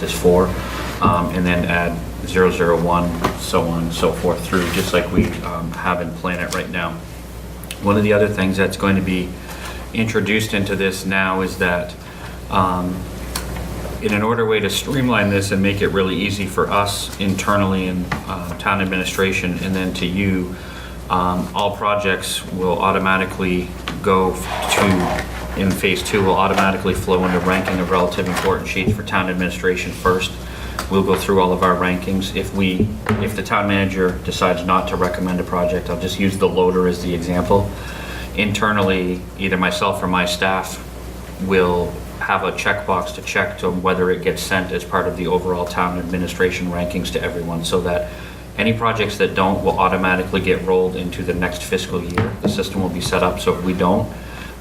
is for, and then add 001, so on and so forth through, just like we have in Planet right now. One of the other things that's going to be introduced into this now is that in an order way to streamline this and make it really easy for us internally in town administration and then to you, all projects will automatically go to, in phase 2, will automatically flow into ranking of relative importance sheets for town administration first. We'll go through all of our rankings. If the town manager decides not to recommend a project, I'll just use the loader as the example. Internally, either myself or my staff will have a checkbox to check to whether it gets sent as part of the overall town administration rankings to everyone, so that any projects that don't will automatically get rolled into the next fiscal year. The system will be set up so if we don't,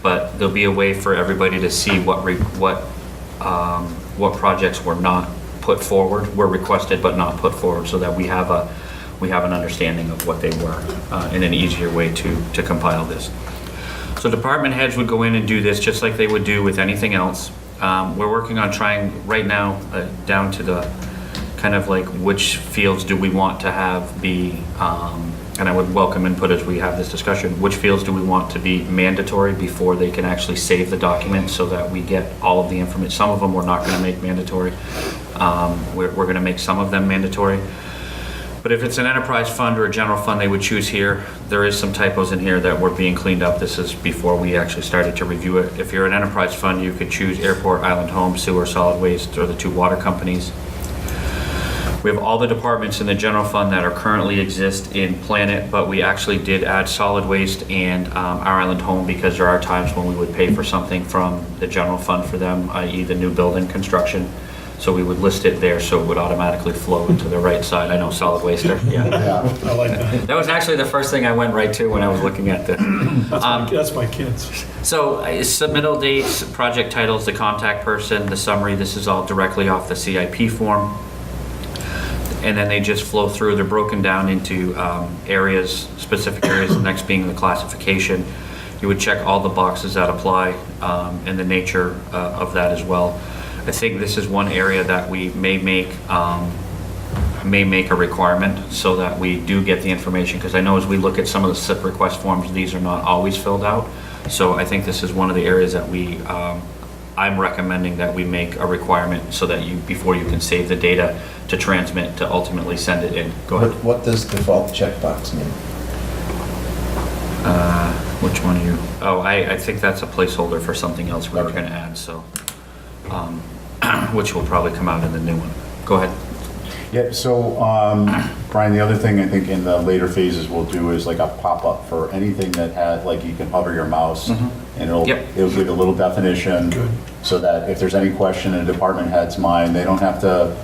but there'll be a way for everybody to see what projects were not put forward, were requested but not put forward, so that we have an understanding of what they were in an easier way to compile this. So department heads would go in and do this just like they would do with anything else. We're working on trying right now down to the kind of like which fields do we want to have be, and I would welcome input as we have this discussion, which fields do we want to be mandatory before they can actually save the document so that we get all of the information. Some of them we're not going to make mandatory. We're going to make some of them mandatory. But if it's an enterprise fund or a general fund, they would choose here. There is some typos in here that were being cleaned up. This is before we actually started to review it. If you're an enterprise fund, you could choose airport, island home, sewer, solid waste, or the 2 water companies. We have all the departments in the general fund that are currently exist in Planet, but we actually did add solid waste and our island home because there are times when we would pay for something from the general fund for them, i.e. the new building construction. So we would list it there so it would automatically flow into the right side. I know solid waste. Yeah. I like that. That was actually the first thing I went right to when I was looking at this. That's my kids. So submittal dates, project titles, the contact person, the summary, this is all directly off the CIP form. And then they just flow through. They're broken down into areas, specific areas, the next being the classification. You would check all the boxes that apply and the nature of that as well. I think this is one area that we may make a requirement so that we do get the information, because I know as we look at some of the SIP request forms, these are not always filled out. So I think this is one of the areas that I'm recommending that we make a requirement so that before you can save the data to transmit, to ultimately send it in. Go ahead. What does default checkbox mean? Which one are you? Oh, I think that's a placeholder for something else we were going to add, so. Which will probably come out in the new one. Go ahead. Yeah, so Brian, the other thing I think in the later phases we'll do is like a pop-up for anything that has, like you can hover your mouse and it'll give a little definition. Good. So that if there's any question in a department head's mind, they don't have to,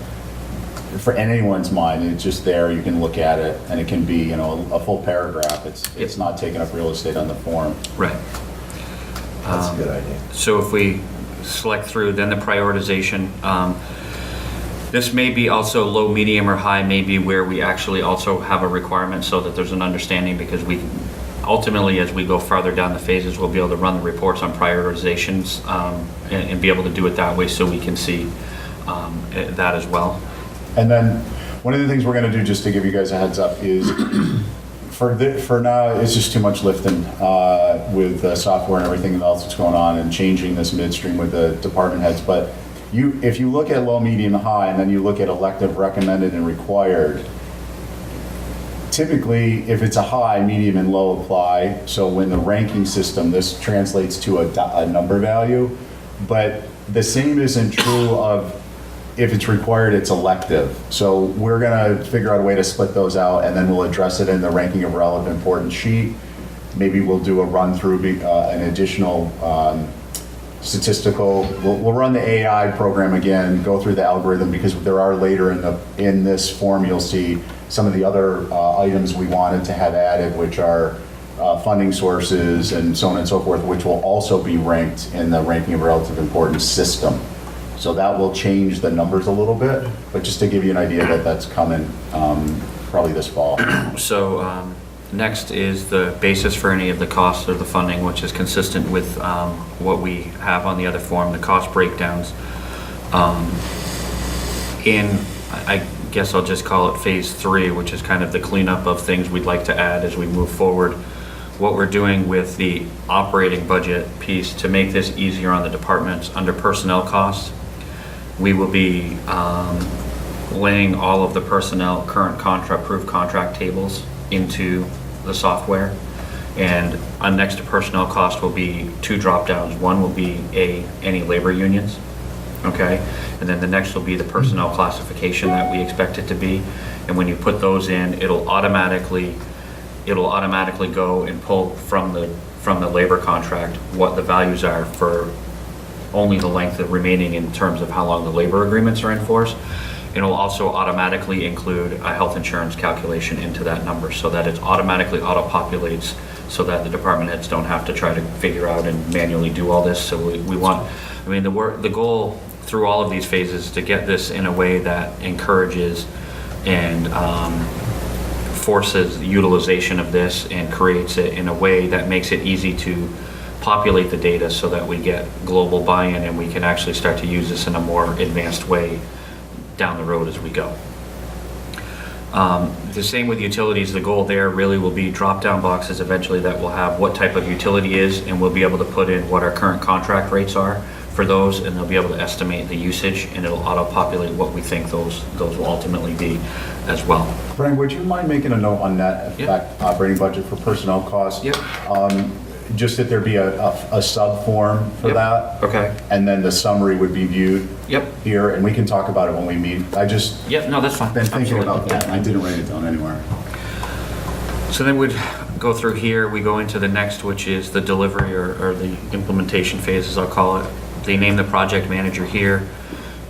for anyone's mind, it's just there, you can look at it and it can be, a full paragraph. It's not taking up real estate on the form. Right. That's a good idea. So if we select through, then the prioritization. This may be also low, medium, or high, maybe where we actually also have a requirement so that there's an understanding, because we ultimately, as we go farther down the phases, we'll be able to run the reports on prioritizations and be able to do it that way so we can see that as well. And then one of the things we're going to do, just to give you guys a heads up, is for now, it's just too much lifting with software and everything else that's going on and changing this midstream with the department heads. But if you look at low, medium, high, and then you look at elective, recommended, and required, typically, if it's a high, medium, and low apply. So when the ranking system, this translates to a number value. But the same isn't true of if it's required, it's elective. So we're gonna figure out a way to split those out, and then we'll address it in the ranking of relevant importance sheet. Maybe we'll do a run through an additional statistical. We'll run the AI program again, go through the algorithm, because there are later in this form you'll see some of the other items we wanted to have added, which are funding sources and so on and so forth, which will also be ranked in the ranking of relative importance system. So that will change the numbers a little bit, but just to give you an idea that that's coming probably this fall. So next is the basis for any of the costs of the funding, which is consistent with what we have on the other form, the cost breakdowns. in, I guess I'll just call it phase 3, which is kind of the cleanup of things we'd like to add as we move forward. What we're doing with the operating budget piece to make this easier on the departments under personnel costs, we will be laying all of the personnel current contract, approved contract tables into the software. And next to personnel cost will be 2 drop downs. One will be any labor unions, okay? And then the next will be the personnel classification that we expect it to be. And when you put those in, it'll automatically go and pull from the labor contract what the values are for only the length of remaining in terms of how long the labor agreements are in force. It'll also automatically include a health insurance calculation into that number so that it automatically auto-populates so that the department heads don't have to try to figure out and manually do all this. So we want, I mean, the goal through all of these phases is to get this in a way that encourages and forces the utilization of this and creates it in a way that makes it easy to populate the data so that we get global buy-in and we can actually start to use this in a more advanced way down the road as we go. The same with utilities. The goal there really will be drop-down boxes eventually that will have what type of utility is, and we'll be able to put in what our current contract rates are for those, and they'll be able to estimate the usage, and it'll auto-populate what we think those will ultimately be as well. Brian, would you mind making a note on that Yep. effect operating budget for personnel costs? Yep. Just that there be a sub form for Yep. that, Okay. and then the summary would be viewed Yep. here, and we can talk about it when we meet. I just Yep. No, that's fine. been thinking Absolutely. about that, and I didn't write it down anywhere. So then we'd go through here, we go into the next, which is the delivery or the implementation phase, as I'll call it. They name the project manager here.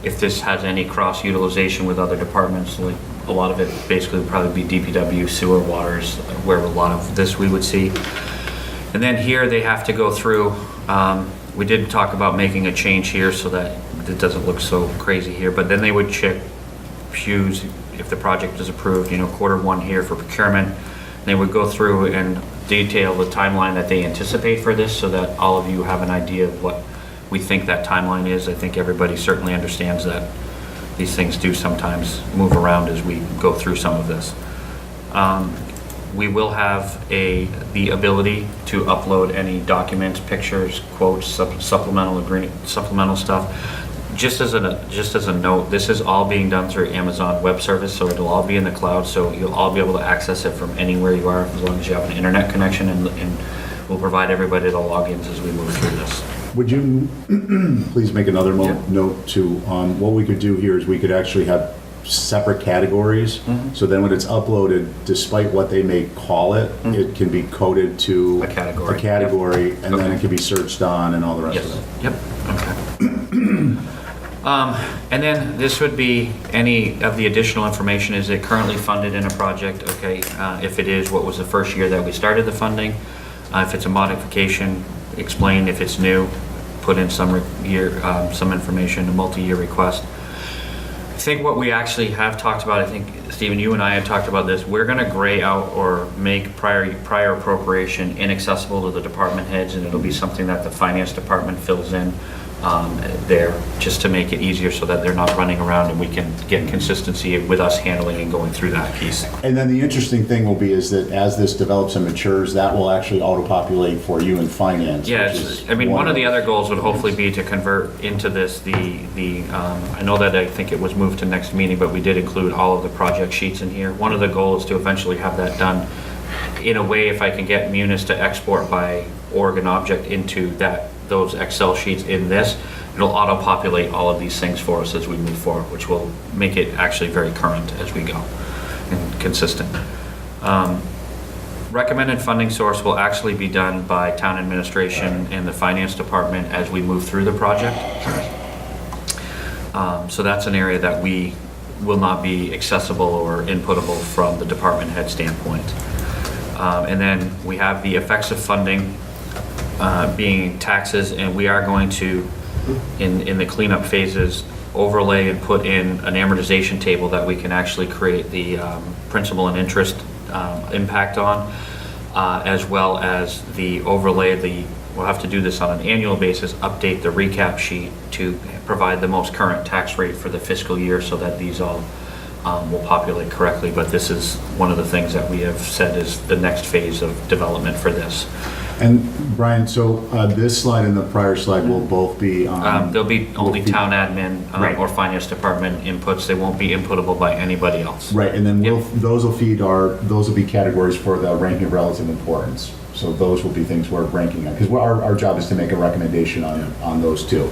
If this has any cross-utilization with other departments, like a lot of it basically would probably be DPW, sewer, waters, where a lot of this we would see. And then here they have to go through, we did talk about making a change here so that it doesn't look so crazy here, but then they would choose if the project is approved, Q1 here for procurement. They would go through and detail the timeline that they anticipate for this so that all of you have an idea of what we think that timeline is. I think everybody certainly understands that these things do sometimes move around as we go through some of this. We will have the ability to upload any documents, pictures, quotes, supplemental stuff. Just as a note, this is all being done through Amazon Web Service, so it'll all be in the cloud, so you'll all be able to access it from anywhere you are as long as you have an internet connection, and we'll provide everybody the logins as we move through this. Would you please make another Yeah. note to, what we could do here is we could actually have separate categories. Mhm. So then when it's uploaded, despite what they may call it, Mhm. it can be coded to A category. a category, and then Okay. it can be searched on and all the rest Yes, of it. yep, okay. And then this would be any of the additional information. Is it currently funded in a project? Okay, if it is, what was the first year that we started the funding? If it's a modification, explain. If it's new, put in some information, a multi-year request. I think what we actually have talked about, I think, Stephen, you and I had talked about this, we're gonna gray out or make prior appropriation inaccessible to the department heads, and it'll be something that the finance department fills in there, just to make it easier so that they're not running around and we can get consistency with us handling and going through that piece. And then the interesting thing will be is that as this develops and matures, that will actually auto-populate for you in finance. Yeah, which is I mean, one of the other goals would hopefully be to convert into this, I know that I think it was moved to next meeting, but we did include all of the project sheets in here. One of the goals is to eventually have that done in a way, if I can get Munis to export by Oregon object into those Excel sheets in this, it'll auto-populate all of these things for us as we move forward, which will make it actually very current as we go and consistent. Recommended funding source will actually be done by town administration and the finance department as we move through the project. So that's an area that we will not be accessible or inputable from the department head standpoint. And then we have the effects of funding being taxes, and we are going to, in the cleanup phases, overlay and put in an amortization table that we can actually create the principal and interest impact on, as well as the overlay the we'll have to do this on an annual basis, update the recap sheet to provide the most current tax rate for the fiscal year so that these all will populate correctly. But this is one of the things that we have said is the next phase of development for this. And Brian, so this slide and the prior slide will both be on... There'll be only town admin Right. or finance department inputs. They won't be inputable by anybody else. Right, and then Yep. those will be categories for the ranking of relative importance. So those will be things we're ranking on, because our job is to make a recommendation on those two.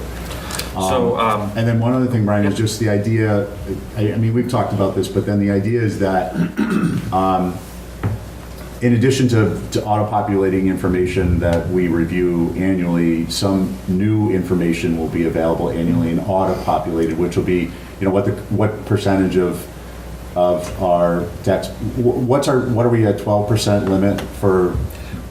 So, And then one other thing, Brian, is just the idea, I mean, we've talked about this, but then the idea is that in addition to auto-populating information that we review annually, some new information will be available annually and auto-populated, which will be, what percentage of our debts, what are we at, 12% limit for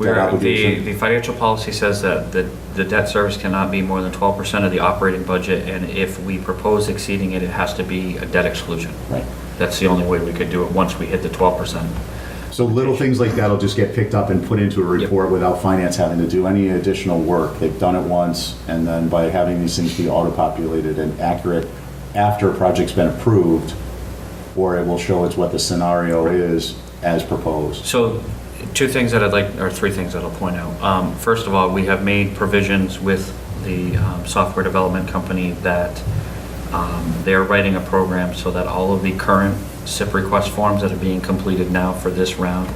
debt obligation? The financial policy says that the debt service cannot be more than 12% of the operating budget, and if we propose exceeding it, it has to be a debt exclusion. Right. That's the only way we could do it once we hit the 12%. So little things like that will just get picked up and put into a report without finance having to do any additional work. They've done it once, and then by having these things be auto-populated and accurate after a project's been approved, or it will show it's what the scenario is as proposed. So three things that I'll point out. First of all, we have made provisions with the software development company that they're writing a program so that all of the current SIP request forms that are being completed now for this round,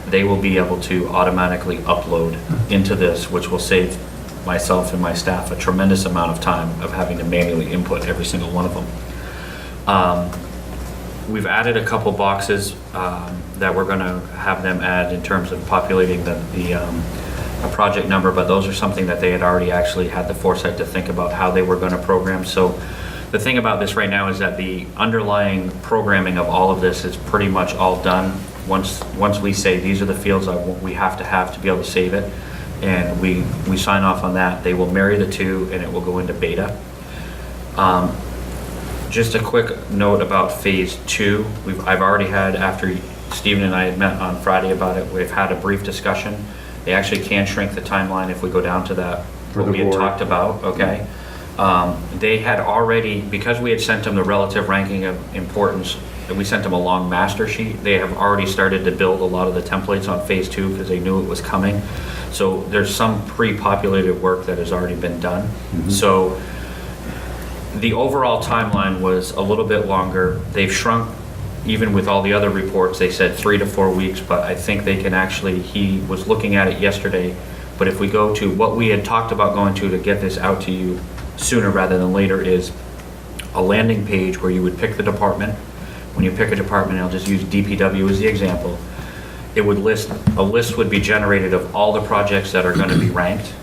they will be able to automatically upload into this, which will save myself and my staff a tremendous amount of time of having to manually input every single one of them. We've added a couple boxes that we're going to have them add in terms of populating a project number, but those are something that they had already actually had the foresight to think about how they were going to program. So the thing about this right now is that the underlying programming of all of this is pretty much all done. Once we say these are the fields we have to be able to save it, and we sign off on that, they will marry the two and it will go into beta. Just a quick note about phase 2. I've already had, after Stephen and I had met on Friday about it, we've had a brief discussion. They actually can shrink the timeline if we go down to that, what we had talked about, okay? They had already, because we had sent them the relative ranking of importance, we sent them a long master sheet. They have already started to build a lot of the templates on phase 2 because they knew it was coming. So there's some pre-populated work that has already been done. Mm-hmm. So the overall timeline was a little bit longer. They've shrunk, even with all the other reports, they said 3 to 4 weeks, but I think they can actually, he was looking at it yesterday, but if we go to what we had talked about going to get this out to you sooner rather than later, is a landing page where you would pick the department. When you pick a department, I'll just use DPW as the example, a list would be generated of all the projects that are going to be ranked.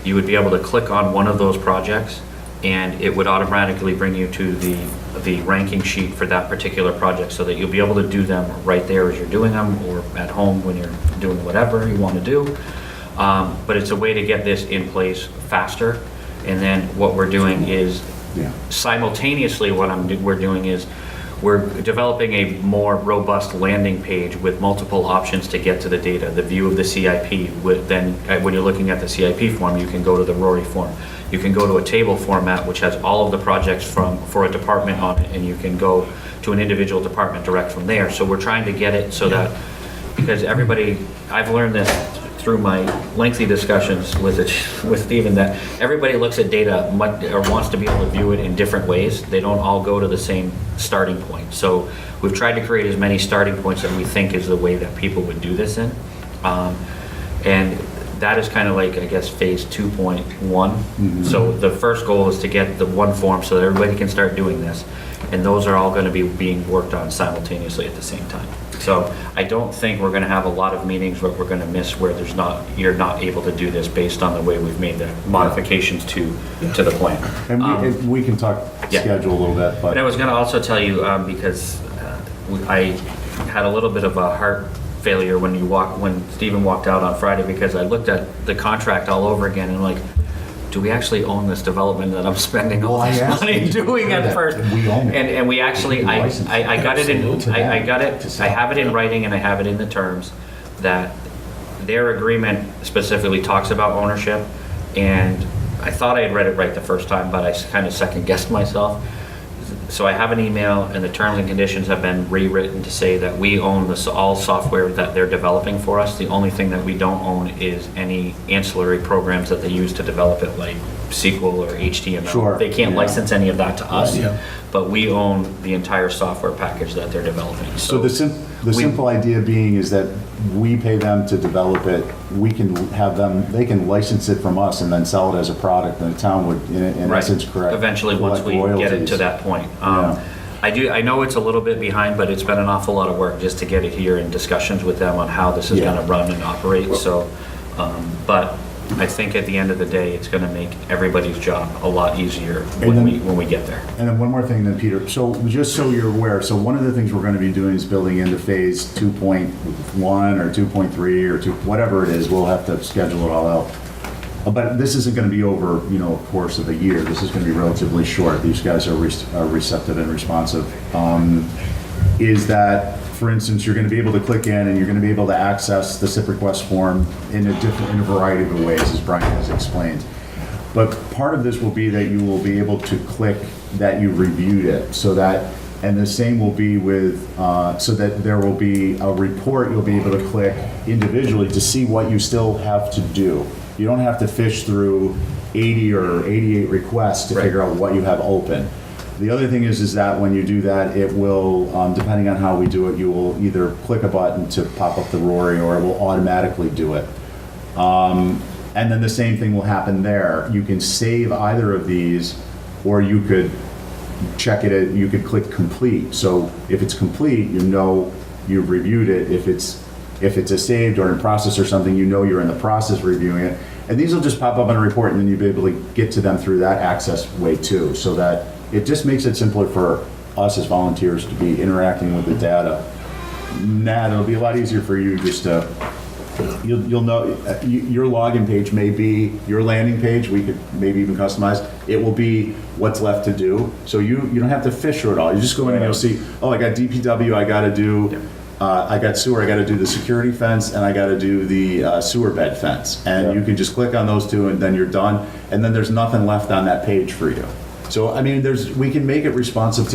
You would be able to click on one of those projects and it would automatically bring you to the ranking sheet for that particular project, so that you'll be able to do them right there as you're doing them, or at home when you're doing whatever you want to do. But it's a way to get this in place faster. And then what we're doing is simultaneously we're doing is we're developing a more robust landing page with multiple options to get to the data. The view of the CIP, then when you're looking at the CIP form, you can go to the Rory form. You can go to a table format which has all of the projects for a department on it, and you can go to an individual department direct from there. So we're trying to get it so that, because I've learned this through my lengthy discussions with Stephen, that everybody looks at data or wants to be able to view it in different ways. They don't all go to the same starting point. So we've tried to create as many starting points that we think is the way that people would do this in. And that is kind of like, I guess, phase 2.1. Mm-hmm. So the first goal is to get the one form so that everybody can start doing this. And those are all going to be being worked on simultaneously at the same time. So I don't think we're going to have a lot of meetings where we're going to miss where you're not able to do this based on the way we've made the modifications to the plan. And we can talk schedule a little bit. But and I was going to also tell you, because I had a little bit of a heart failure when Stephen walked out on Friday, because I looked at the contract all over again and like, do we actually own this development that I'm spending all this money doing at first? We own it. And we actually, I got it in, I got it, I have it in writing and I have it in the terms that their agreement specifically talks about ownership, and I thought I had read it right the first time, but I kind of second guessed myself. So I have an email, and the terms and conditions have been rewritten to say that we own all software that they're developing for us. The only thing that we don't own is any ancillary programs that they use to develop it, like SQL or HTML. Sure. They can't Yeah. license any of that to us, Yeah. but we own the entire software package that they're developing. So the we- simple idea being is that we pay them to develop it, we can have them, they can license it from us and then sell it as a product, and the town would, in Right. essence, correct. Eventually, once collect we get it royalties. to that point. Yeah. I know it's a little bit behind, but it's been an awful lot of work just to get it here in discussions with them on how this is Yeah. gonna run and operate, so, but I think at the end of the day, it's gonna make everybody's job a lot easier And then- when we get there. And then one more thing then, Peter, so just so you're aware, so one of the things we're gonna be doing is building into phase 2.1 or 2.3 or whatever it is, we'll have to schedule it all out. But this isn't gonna be over, course of a year, this is gonna be relatively short, these guys are receptive and responsive. Is that, for instance, you're gonna be able to click in and you're gonna be able to access the SIP request form in a variety of ways, as Brian has explained. But part of this will be that you will be able to click that you reviewed it, so that, and the same will be with, so that there will be a report you'll be able to click individually to see what you still have to do. You don't have to fish through 80 or 88 requests to Right. figure out what you have open. The other thing is that when you do that, it will, depending on how we do it, you will either click a button to pop up the Rory, or it will automatically do it. And then the same thing will happen there. You can save either of these, or you could check it, you could click complete. So if it's complete, you know you've reviewed it. If it's a saved or in process or something, you know you're in the process reviewing it. And these will just pop up on a report, and then you'll be able to get to them through that access way too, so that it just makes it simpler for us as volunteers to be interacting with the data. It'll be a lot easier for you just to, you'll know, your login page may be your landing page, we could maybe even customize. It will be what's left to do, so you don't have to fish through it all. You just go in and you'll see, oh, I got DPW, I gotta do, I got sewer, I gotta do the security fence, and I gotta do the sewer bed fence. And you can just click on those two, and then you're done, and then there's nothing left on that page for you. So, I mean, we can make it responsive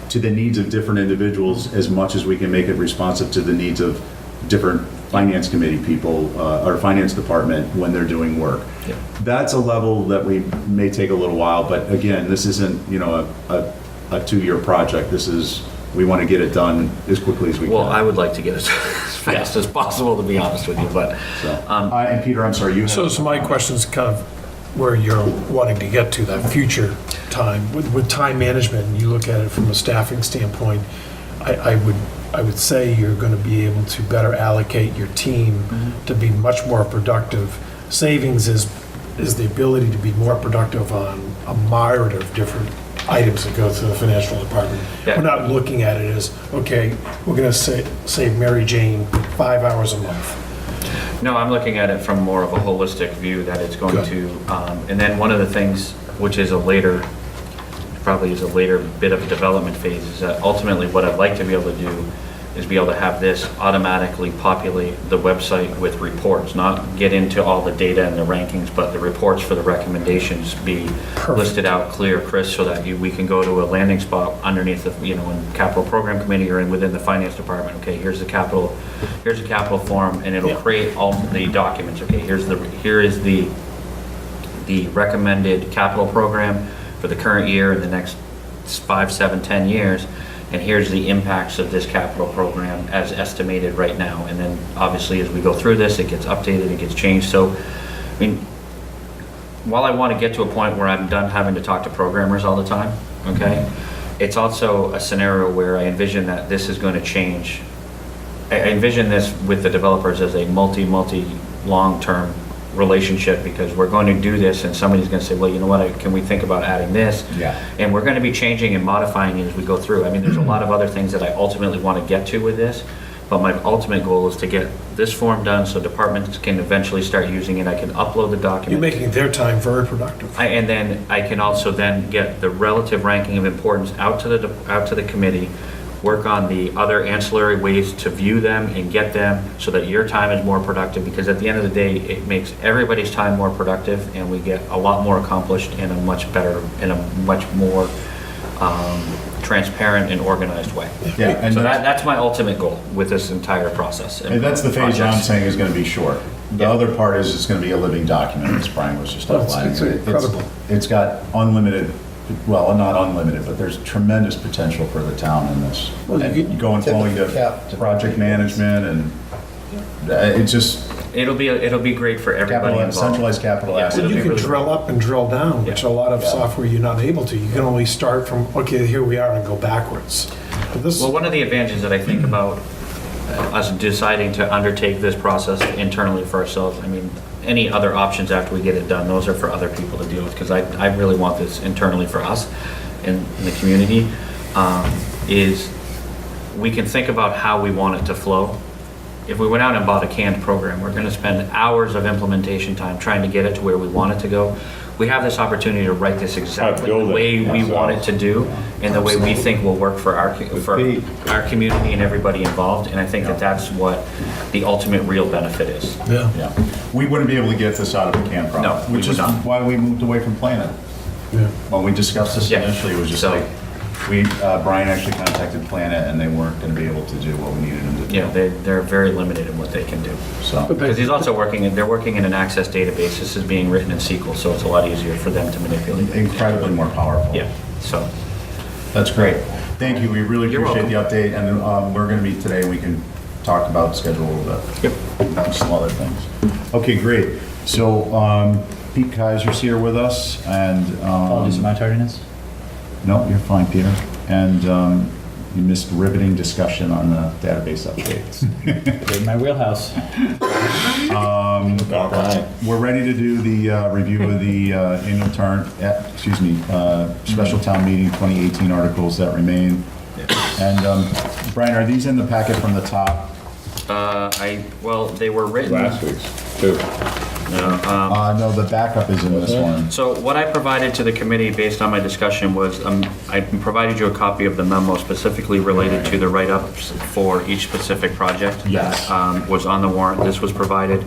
to the needs of different individuals as much as we can make it responsive to the needs of different finance committee people, or finance department when they're doing work. Yeah. That's a level that we may take a little while, but again, this isn't, a 2-year project. This is, we want to get it done as quickly as we can. Well, I would like to get it as fast as possible, to be honest with you, but, So, and Peter, I'm sorry, you had. So my question is kind of where you're wanting to get to, that future time. With time management, and you look at it from a staffing standpoint, I would say you're going to be able to better allocate your team to be much more productive. Savings is the ability to be more productive on a myriad of different items that go through the financial department. Yeah. We're not looking at it as, okay, we're going to save Mary Jane 5 hours a month. no, I'm looking at it from more of a holistic view, that it's going Good. to, and then one of the things, which is probably is a later bit of a development phase, is that ultimately what I'd like to be able to do is be able to have this automatically populate the website with reports, not get into all the data and the rankings, but the reports for the recommendations be Perfect. listed out clear, Chris, so that we can go to a landing spot underneath the, in capital program committee or within the finance department. Okay, here's a capital form, and it'll Yeah. create all the documents. Okay, here is the recommended capital program for the current year and the next 5, 7, 10 years. And here's the impacts of this capital program as estimated right now. And then obviously as we go through this, it gets updated, it gets changed. So, I mean, while I want to get to a point where I'm done having to talk to programmers all the time, okay, it's also a scenario where I envision that this is going to change. I envision this with the developers as a long-term relationship, because we're going to do this and somebody's going to say, well, you know what, can we think about adding this? Yeah. And we're going to be changing and modifying it as we go through. I mean, there's a lot of other things that I ultimately want to get to with this, but my ultimate goal is to get this form done so departments can eventually start using it. I can upload the document. You're making their time very productive. And then I can also then get the relative ranking of importance out to the committee. work on the other ancillary ways to view them and get them so that your time is more productive, because at the end of the day, it makes everybody's time more productive, and we get a lot more accomplished in a much more transparent and organized way. Yeah, and So that's my ultimate goal with this entire process. And that's the phase John's saying is going to be short. The Yeah. other part is it's going to be a living document, as Brian was just Well, it's- outlining. it's incredible. It's got unlimited, well, not unlimited, but there's tremendous potential for the town in this. Well, you And could- going forward Tip of the cap to to project management and it's just It'll be great for everybody capital, involved. centralized capital Yeah. asset. Well, you be can really drill up and drill down, which a lot of Yeah. software you're not able to. You can only start from, okay, here we are, and go backwards. But this, Well, one of the advantages that I think about us deciding to undertake this process internally for ourselves, I mean, any other options after we get it done, those are for other people to deal with, because I really want this internally for us in the community, is we can think about how we want it to flow. If we went out and bought a canned program, we're gonna spend hours of implementation time trying to get it to where we want it to go. We have this opportunity to write this exactly the build it. way we want it to do, and the way we think will work for our community and everybody involved, and I think that that's what the ultimate real benefit is. yeah. Yeah. We wouldn't be able to get this out of the can problem. No, we Which would is not. why we moved away from Planet. Yeah. When we discussed this Yeah. initially, it was just So- like, Brian actually contacted Planet and they weren't going to be able to do what we needed them to do. Yeah, they're very limited in what they can do. So, But Because he's also they're working in an Access database. This is being written in SQL, so it's a lot easier for them to manipulate. incredibly more powerful. Yeah, so, That's great. Thank you. We really You're appreciate the update. And we're going to meet today. We can talk about schedule a little bit. yep. And some other things. Okay, great. So Pete Kaiser's here with us and. Apologies for my tardiness. No, you're fine, Peter. And you missed riveting discussion on the database updates. In my wheelhouse. We're ready to do the review of the annual special town meeting 2018 articles that remain. And Brian, are these in the packet from the top? Well, they were written. Last week's, too. No, the backup is in this one. So what I provided to the committee based on my discussion was, I provided you a copy of the memo specifically related to the write-ups for each specific project. Yes. That was on the warrant. This was provided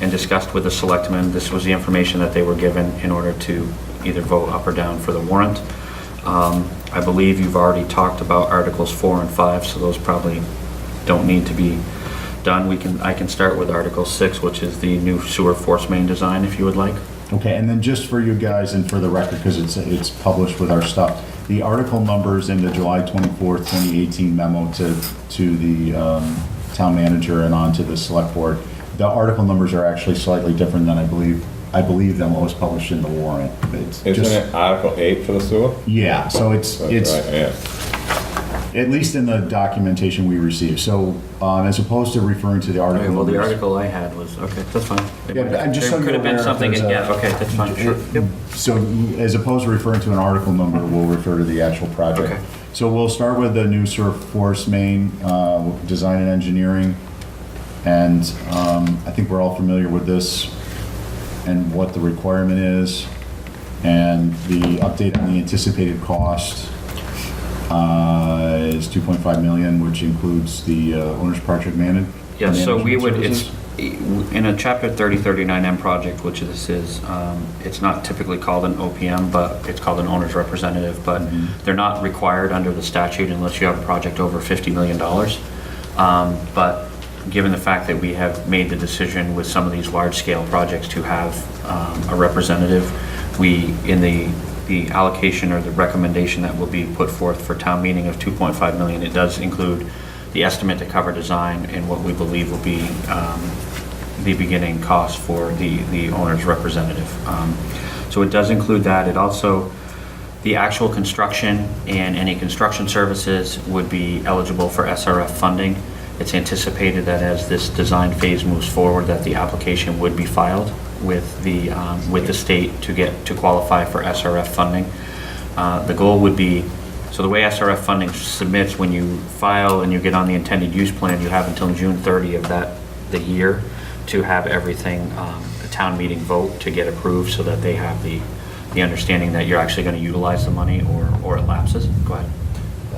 and discussed with the selectmen. This was the information that they were given in order to either vote up or down for the warrant. I believe you've already talked about Articles 4 and 5, so those probably don't need to be done. I can start with Article 6, which is the new sewer force main design, if you would like. Okay, and then just for you guys and for the record, because it's published with our stuff, the article numbers in the July 24th, 2018 memo to the town manager and on to the select board, the article numbers are actually slightly different than I believe than what was published in the warrant. It's Isn't just- it Article 8 for the sewer? Yeah, so it's That's right, yeah. at least in the documentation we received. So as opposed to referring to the article Okay, well, the numbers- article I had was, okay, that's fine. Yeah, but just so There you're could have been aware if something, there's a- yeah, okay, that's fine, sure. Yep. So as opposed to referring to an article number, we'll refer to the actual project. Okay. So we'll start with the new sewer force main, design and engineering. And I think we're all familiar with this and what the requirement is. And the update on the anticipated cost is 2.5 million, which includes the owner's project management. Yeah, so we would, services. in a Chapter 3039M project, which this is, it's not typically called an OPM, but it's called an owner's representative, but they're not required under the statute unless you have a project over $50 million. But given the fact that we have made the decision with some of these large-scale projects to have a representative, we, in the allocation or the recommendation that will be put forth for town meeting of 2.5 million, it does include the estimate to cover design and what we believe will be the beginning cost for the owner's representative. So it does include that. It also, the actual construction and any construction services would be eligible for SRF funding. It's anticipated that as this design phase moves forward, that the application would be filed with the state to qualify for SRF funding. The goal would be, so the way SRF funding submits, when you file and you get on the intended use plan, you have until June 30 of the year to have everything, a town meeting vote to get approved so that they have the understanding that you're actually going to utilize the money or it lapses. Go ahead.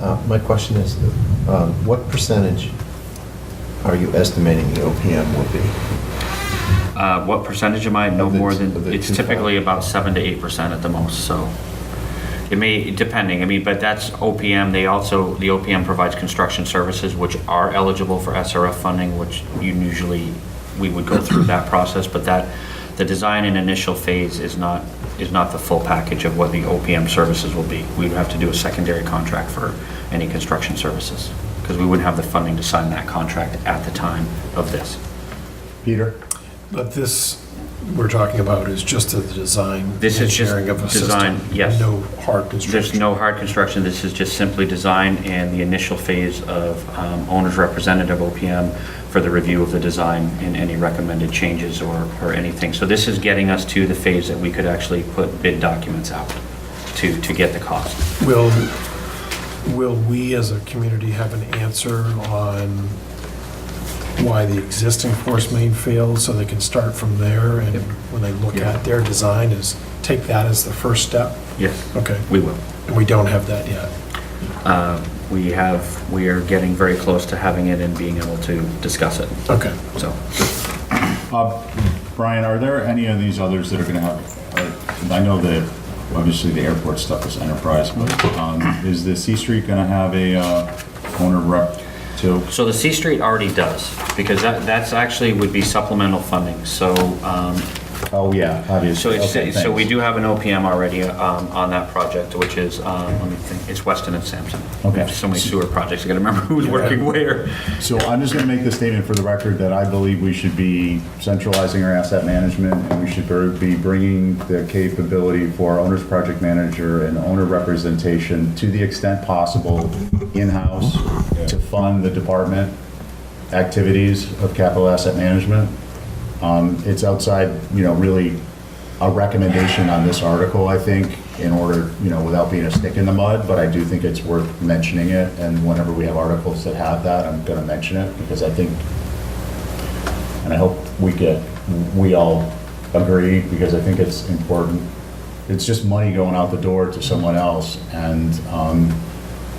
My question is, what percentage are you estimating the OPM will be? What percentage am I? No Of the- more of than, the it's 2,500. typically about 7 to 8% at the most, so. It may, depending, I mean, but that's OPM, the OPM provides construction services which are eligible for SRF funding, which we would go through that process, but the design and initial phase is not the full package of what the OPM services will be. We would have to do a secondary contract for any construction services, because we wouldn't have the funding to sign that contract at the time of this. Peter? But this we're talking about is just the design. This is just engineering of a design, system, yes. No hard construction. There's no hard construction, this is just simply design and the initial phase of owner's representative OPM for the review of the design and any recommended changes or anything. So this is getting us to the phase that we could actually put bid documents out to get the cost. Will we as a community have an answer on why the existing force main failed so they can start from there and when they look at their design is take that as the first step? Yes, Okay. we will. And we don't have that yet. We are getting very close to having it and being able to discuss it, Okay. so. Brian, are there any of these others that are gonna have, I know that obviously the airport stuff is enterprise, but is the C Street gonna have a owner rep too? So the C Street already does, because that's actually would be supplemental funding, so, Oh, yeah, so obviously. Okay, it's, so we thanks. do have an OPM already on that project, which is, let me think, it's Weston and Sampson. Okay. So many sewer projects, I gotta remember who's working where. So I'm just gonna make the statement for the record that I believe we should be centralizing our asset management and we should be bringing the capability for our owner's project manager and owner representation to the extent possible in-house to fund the department activities of capital asset management. It's outside, really a recommendation on this article, I think, in order, without being a stick in the mud, but I do think it's worth mentioning it. And whenever we have articles that have that, I'm gonna mention it because I think, and I hope we all agree because I think it's important. It's just money going out the door to someone else. And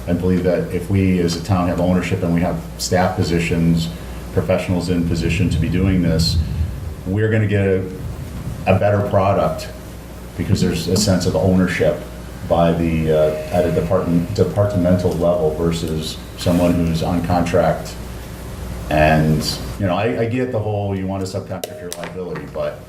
I believe that if we as a town have ownership and we have staff positions, professionals in position to be doing this, we're going to get a better product because there's a sense of ownership by the at a departmental level versus someone who's on contract. And I get the whole you want to subcontract your liability, but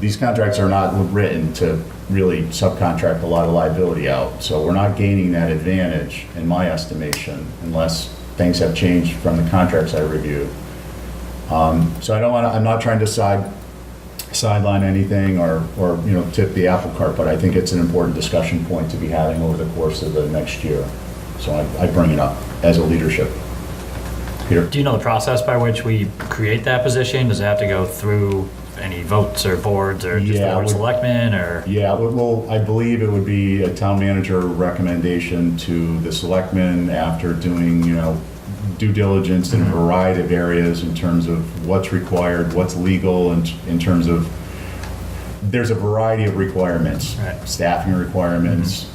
these contracts are not written to really subcontract a lot of liability out. So we're not gaining that advantage, in my estimation, unless things have changed from the contracts I reviewed. So I'm not trying to sideline anything or tip the apple cart, but I think it's an important discussion point to be having over the course of the next year. So I bring it up as a leadership. Peter? Do you know the process by which we create that position? Does it have to go through any votes or boards or just the Yeah, board of selectmen or? Yeah, well, I believe it would be a town manager recommendation to the selectmen after doing, due diligence in a variety of areas in terms of what's required, what's legal, and in terms of, there's a variety of requirements. Right. Staffing requirements,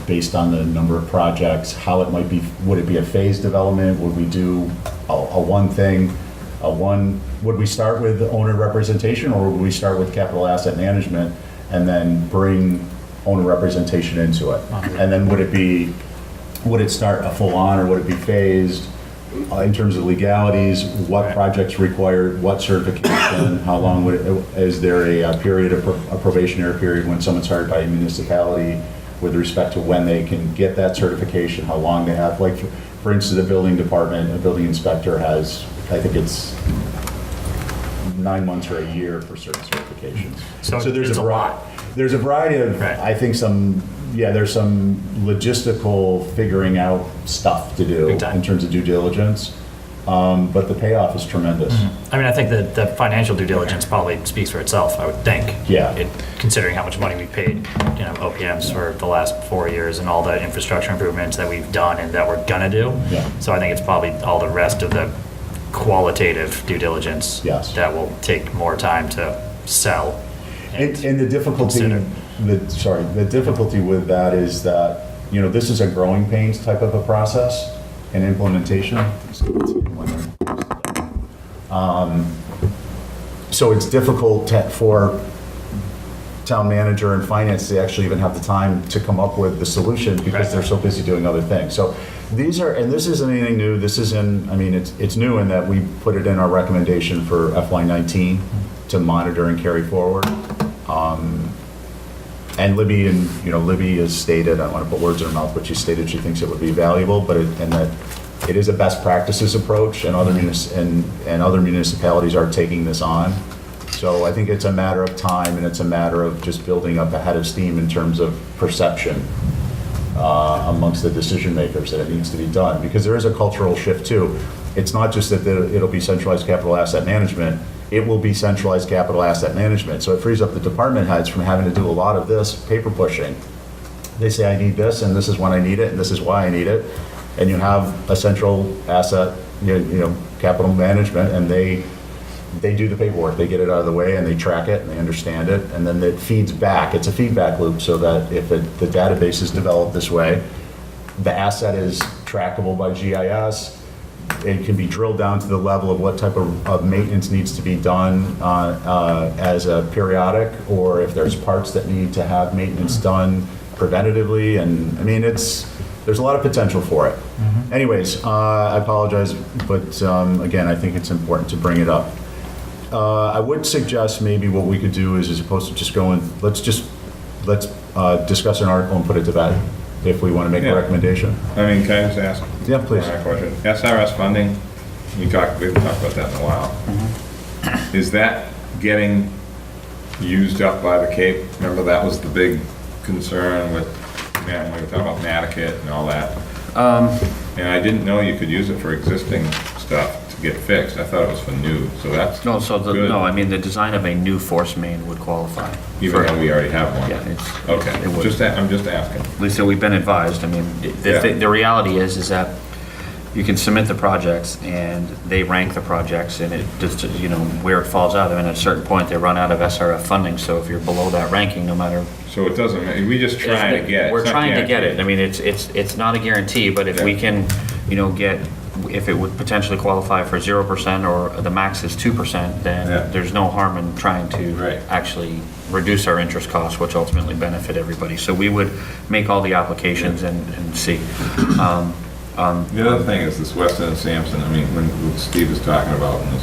based on the number of projects, how it might be, would it be a phased development? Would we do a one thing, would we start with owner representation or would we start with capital asset management and then bring owner representation into it? And then would it start a full on or would it be phased? In terms of legalities, what projects require what certification, how long is there a period of a probationary period when someone's hired by a municipality with respect to when they can get that certification, how long they have, like for instance, the building department, a building inspector has, I think it's 9 months or a year for certain certifications. So it's a lot. There's a variety of, Right. I think there's some logistical figuring out stuff to do Big time. in terms of due diligence, but the payoff is tremendous. I mean, I think that the financial due diligence probably speaks for itself, I would think. Yeah. Considering how much money we paid, OPMs for the last 4 years and all the infrastructure improvements that we've done and that we're gonna do. Yeah. So I think it's probably all the rest of the qualitative due diligence. Yes. That will take more time to sell. And the difficulty, Consider. the difficulty with that is that this is a growing pains type of a process and implementation. So it's difficult for town manager and finance to actually even have the time to come up with the solution because they're so busy doing other things. So these are, and this isn't anything new, this is it's new in that we put it in our recommendation for FY19 to monitor and carry forward. And Libby has stated, I don't want to put words in her mouth, but she stated she thinks it would be valuable, and that it is a best practices approach, and other municipalities are taking this on. So I think it's a matter of time, and it's a matter of just building up a head of steam in terms of perception amongst the decision makers that it needs to be done, because there is a cultural shift too. It's not just that it'll be centralized capital asset management, it will be centralized capital asset management. So it frees up the department heads from having to do a lot of this paper pushing. They say, I need this, and this is when I need it, and this is why I need it. And you have a central asset, capital management, and they do the paperwork. They get it out of the way, and they track it, and they understand it, and then it feeds back. It's a feedback loop, so that if the database is developed this way, the asset is trackable by GIS. It can be drilled down to the level of what type of maintenance needs to be done as a periodic, or if there's parts that need to have maintenance done preventatively. And there's a lot of potential for it. Anyways, I apologize, but again, I think it's important to bring it up. I would suggest maybe what we could do is, as opposed to just going, let's discuss an article and put it to bed, if we want to make a recommendation. Can I just ask? Yeah, please. My question. SRS funding, we haven't talked about that in a while. Is that getting used up by the Cape? Remember, that was the big concern with, we were talking about Nantucket and all that. And I didn't know you could use it for existing stuff to get fixed. I thought it was for new, so that's good. The design of a new force main would qualify. Even though we already have one? Yeah, Okay, it would. I'm just asking. At least we've been advised. The reality is that you can submit the projects and they rank the projects, and it just, where it falls out. At a certain point, they run out of SRF funding. So if you're below that ranking, no matter. So it doesn't matter. We just trying to get it. We're trying to get it. It's not a guarantee, but if we can, if it would potentially qualify for 0% or the max is 2%, then there's no harm in trying to actually reduce our interest costs, which ultimately benefit everybody. So we would make all the applications and see. The other thing is this Weston and Sampson, when Steve is talking about in this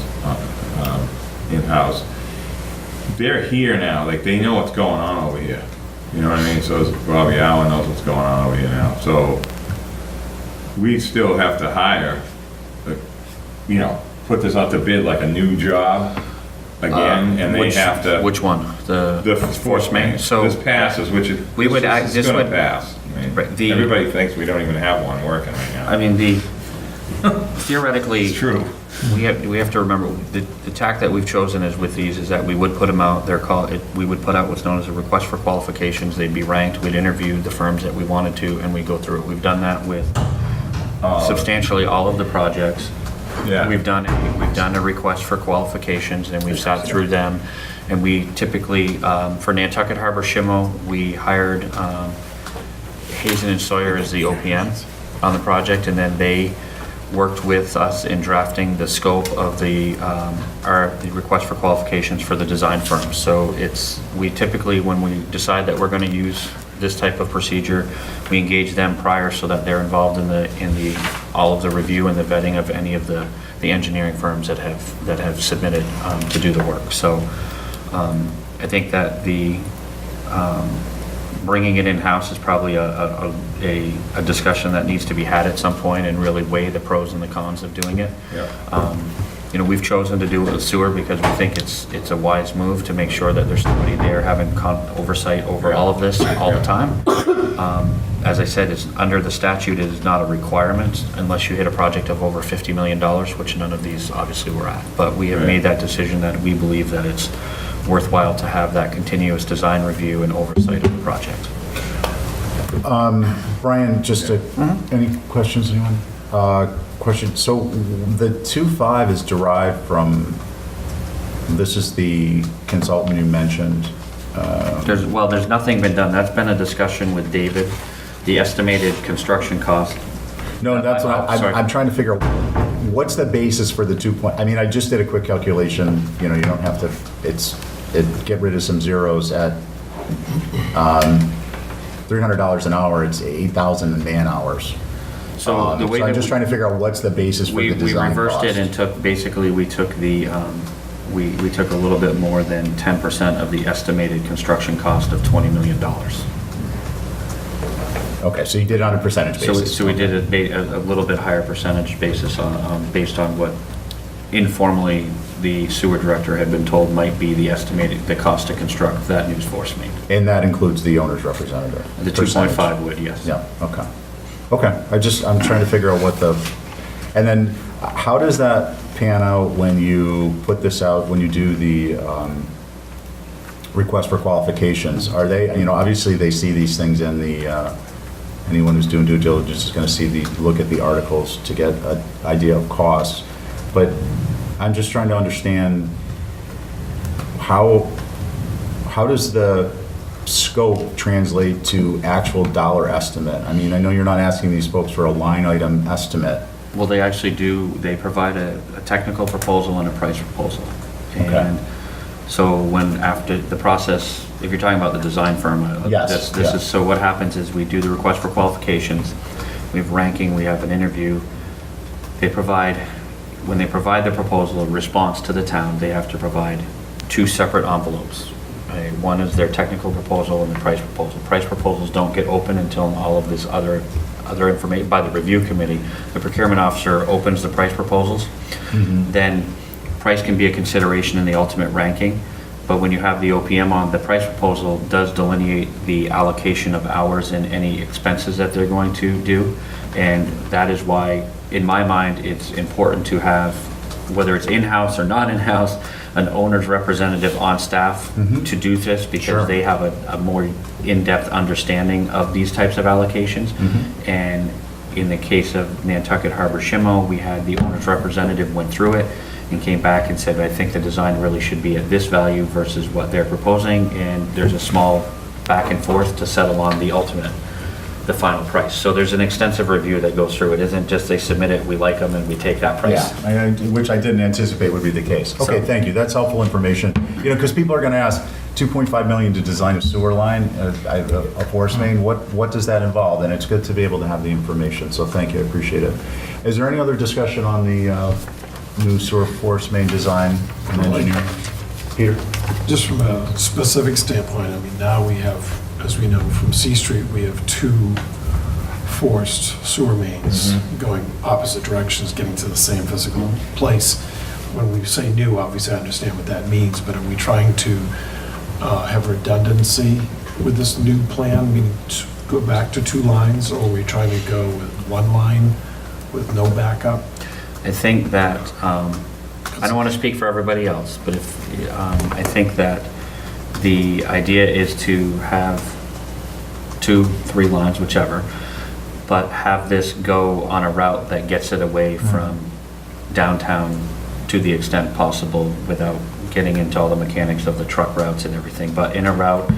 in-house, they're here now, they know what's going on over here. You know what I mean? So Bobby Allen knows what's going on over here now. So we still have to hire, put this out to bid like a new job again, and they have to. Which one? The force main. So this passes, which is we would act. This going would to pass. Everybody thinks we don't even have one working right now. Theoretically, It's true. We have to remember the tack that we've chosen is with these is that we would put them out. We would put out what's known as a request for qualifications. They'd be ranked. We'd interview the firms that we wanted to, and we go through it. We've done that with substantially all of the projects. Yeah. We've done a request for qualifications, and we've sat through them. And we typically, for Nantucket Harbor Shimo, we hired Hazen and Sawyer as the OPM on the project, and then they worked with us in drafting the scope of the request for qualifications for the design firms. So we typically, when we decide that we're going to use this type of procedure, we engage them prior so that they're involved in all of the review and the vetting of any of the engineering firms that have submitted to do the work. So I think that bringing it in-house is probably a discussion that needs to be had at some point and really weigh the pros and the cons of doing it. Yeah. We've chosen to do it with sewer because we think it's a wise move to make sure that there's somebody there having oversight over all of this all the time. As I said, it's under the statute, it is not a requirement unless you hit a project of over $50 million, which none of these obviously were at. But we have made that decision that we believe that it's worthwhile to have that continuous design review and oversight of the project. Brian, any questions, anyone? Question, so the 2.5 is derived from, this is the consultant you mentioned. There's nothing been done. That's been a discussion with David The estimated construction cost. No, that's what Sorry. I'm trying to figure out, what's the basis for the 2 point, I mean, I just did a quick calculation, you know, you don't have to, get rid of some zeros at $300 an hour, it's 8,000 in man hours. So the way So I'm that just trying to figure out what's the basis for we the design reversed cost. it and took, basically, we took the, we took a little bit more than 10% of the estimated construction cost of $20 million. Okay, so you did it on a percentage basis. So we did a little bit higher percentage basis based on what informally the sewer director had been told might be the cost to construct that news force main. And that includes the owner's representative? The percentage. 2.5 would, yes. Yeah, okay. Okay, I'm trying to figure out what the, and then how does that pan out when you put this out, when you do the request for qualifications? Are they, you know, obviously they see these things in the, anyone who's doing due diligence is gonna look at the articles to get an idea of costs. But I'm just trying to understand how does the scope translate to actual dollar estimate? I mean, I know you're not asking these folks for a line item estimate. Well, they actually do, they provide a technical proposal and a price proposal. Okay. And so when, after the process, if you're talking about the design firm, Yes, this yeah. is, so what happens is we do the request for qualifications, we have ranking, we have an interview. They provide, when they provide the proposal, a response to the town, they have to provide 2 separate envelopes. One is their technical proposal and the price proposal. Price proposals don't get open until all of this other information, by the review committee. The procurement officer opens the price proposals. Then price can be a consideration in the ultimate ranking, but when you have the OPM on, the price proposal does delineate the allocation of hours and any expenses that they're going to do. And that is why, in my mind, it's important to have, whether it's in-house or not in-house, an owner's representative on staff to do this, because Sure. they have a more in-depth understanding of these types of allocations. And in the case of Nantucket Harbor Shimo, we had the owner's representative went through it and came back and said, I think the design really should be at this value versus what they're proposing, and there's a small back and forth to settle on the ultimate, the final price. So there's an extensive review that goes through. It isn't just they submit it, we like them, and we take that price. Yeah, which I didn't anticipate would be the case. Okay, So- thank you, that's helpful information. You know, because people are gonna ask, 2.5 million to design a sewer line, a force main, what does that involve? And it's good to be able to have the information, so thank you, I appreciate it. Is there any other discussion on the new sewer force main design and engineering? Peter? Just from a specific standpoint, I mean, now we have, as we know, from C Street, we have 2 forced sewer mains going opposite directions, getting to the same physical place. When we say new, obviously I understand what that means, but are we trying to have redundancy with this new plan, meaning to go back to 2 lines, or are we trying to go with 1 line with no backup? I think that, I don't want to speak for everybody else, but I think that the idea is to have 2, 3 lines, whichever, but have this go on a route that gets it away from downtown to the extent possible without getting into all the mechanics of the truck routes and everything, but in a route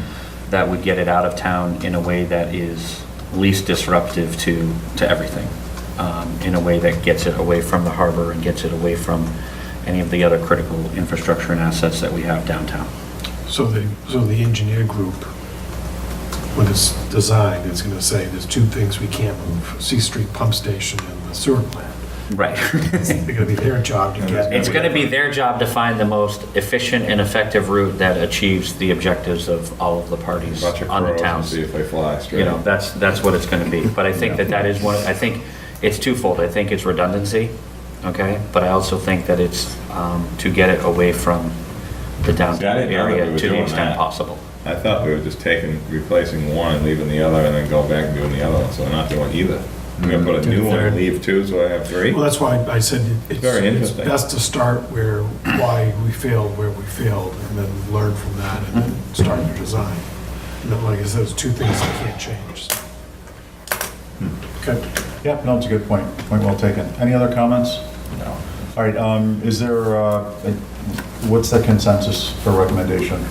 that would get it out of town in a way that is least disruptive to everything. In a way that gets it away from the harbor and gets it away from any of the other critical infrastructure and assets that we have downtown. So the engineer group, when it's designed, is going to say there's 2 things we can't move, C Street pump station and the sewer plant. Right. It's going to be their job to get. It's going to be their job to find the most efficient and effective route that achieves the objectives of all of the parties Bunch of on the crows and town. see if they fly straight. You know, that's what it's going to be. But I think that is one, I think it's twofold. I think it's redundancy, okay? But I also think that it's to get it away from the See, I downtown didn't know that we area were to the doing extent that. possible. I thought we were just replacing one and leaving the other, and then go back and doing the other one, so we're not doing either. We're gonna put a new one and leave 2, so I have 3? Well, that's why I said Very it's interesting. best to start why we failed, where we failed, and then learn from that and then start your design. And then, like I said, there's 2 things that can't change. so. Okay. Yeah, no, it's a good point. Point well taken. Any other comments? No. All right, is there, what's the consensus for recommendation?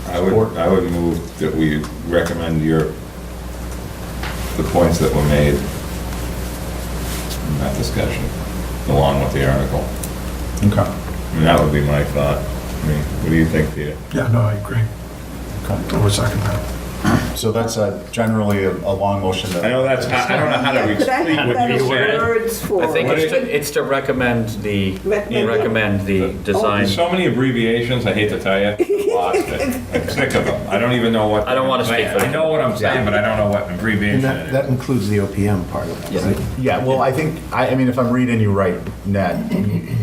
I would move that we recommend your the points that were made in that discussion, along with the article. Okay. I mean, that would be my thought. I mean, what do you think, Peter? Yeah, no, I agree. Okay. I would second that. So that's generally a long motion. I know that's, I don't know how to Could I speak have what better you said. words for I think it? it's to recommend the design. There's so many abbreviations, I hate to tell you, I lost it. I'm sick of them. I don't even know what. I don't wanna speak for I them. know what I'm saying, but I don't know what And abbreviation that, it is. that includes the OPM part of it, Yes. right? Yeah, well, I think, I mean, if I'm reading you right, Ned,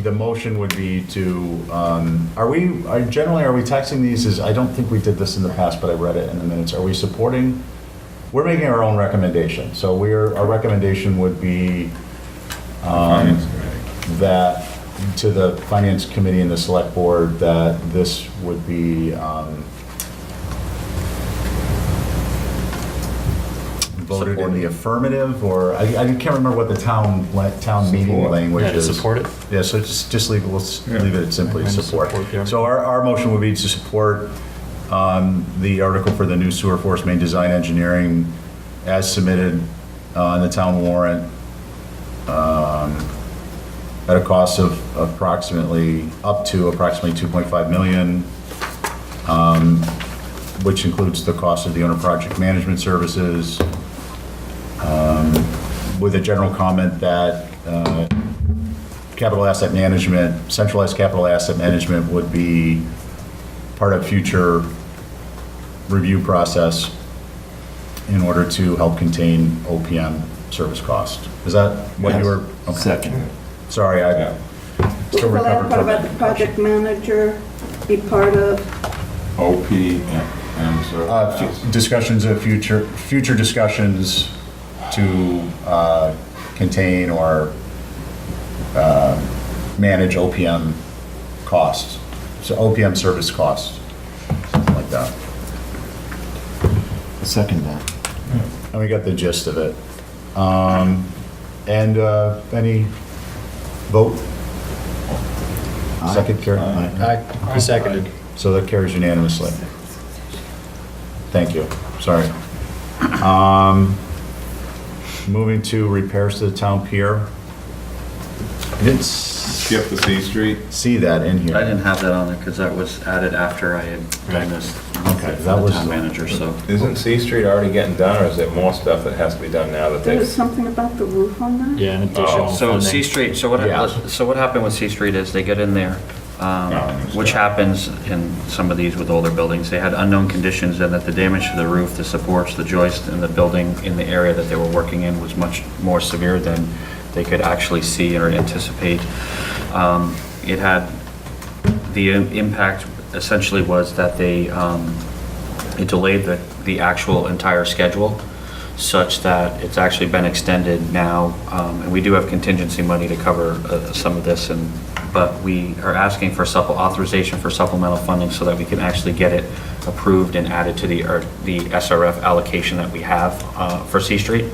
the motion would be to, are we texting these as, I don't think we did this in the past, but I read it in the minutes. Are we supporting, we're making our own recommendation. So our recommendation would be Finance committee. that, to the finance committee and the select board, that this would be voted in the affirmative, or, I can't remember what the town meeting Support. language Yeah, to is. support it. Yeah, so just leave it, let's Yeah. leave it at simply And support. support, yeah. So our motion would be to support the article for the new sewer force main design engineering as submitted on the town warrant at a cost of up to approximately 2.5 million, which includes the cost of the owner project management services, with a general comment that capital asset management, centralized capital asset management would be part of future review process in order to help contain OPM service cost. Is that what you were? okay. Second. Sorry, I Yeah. still Will that recovered part from about the that. project manager be part of? OP and so. Discussions of future discussions to contain or manage OPM costs, so OPM service costs, something like that. I second that. And we got the gist of it. And any vote? Second, Carrie? Aye. Seconded. So that carries unanimously. Thank you, sorry. Moving to repairs to the town pier. I didn't Skip the C Street. see that in here. I didn't have that on there because that was added after I had done this. Okay, for that the was town the- manager, so. Isn't C Street already getting done, or is there more stuff that has to be done now that There they? was something about the roof on that? Yeah, an additional So C funding. Street, Yeah. so what happened with C Street is they get in there, which happens in some of these with older buildings. They had unknown conditions and that the damage to the roof, the supports, the joist in the building in the area that they were working in was much more severe than they could actually see or anticipate. It had, the impact essentially was that it delayed the actual entire schedule such that it's actually been extended now, and we do have contingency money to cover some of this, but we are asking for authorization for supplemental funding so that we can actually get it approved and added to the SRF allocation that we have for C Street.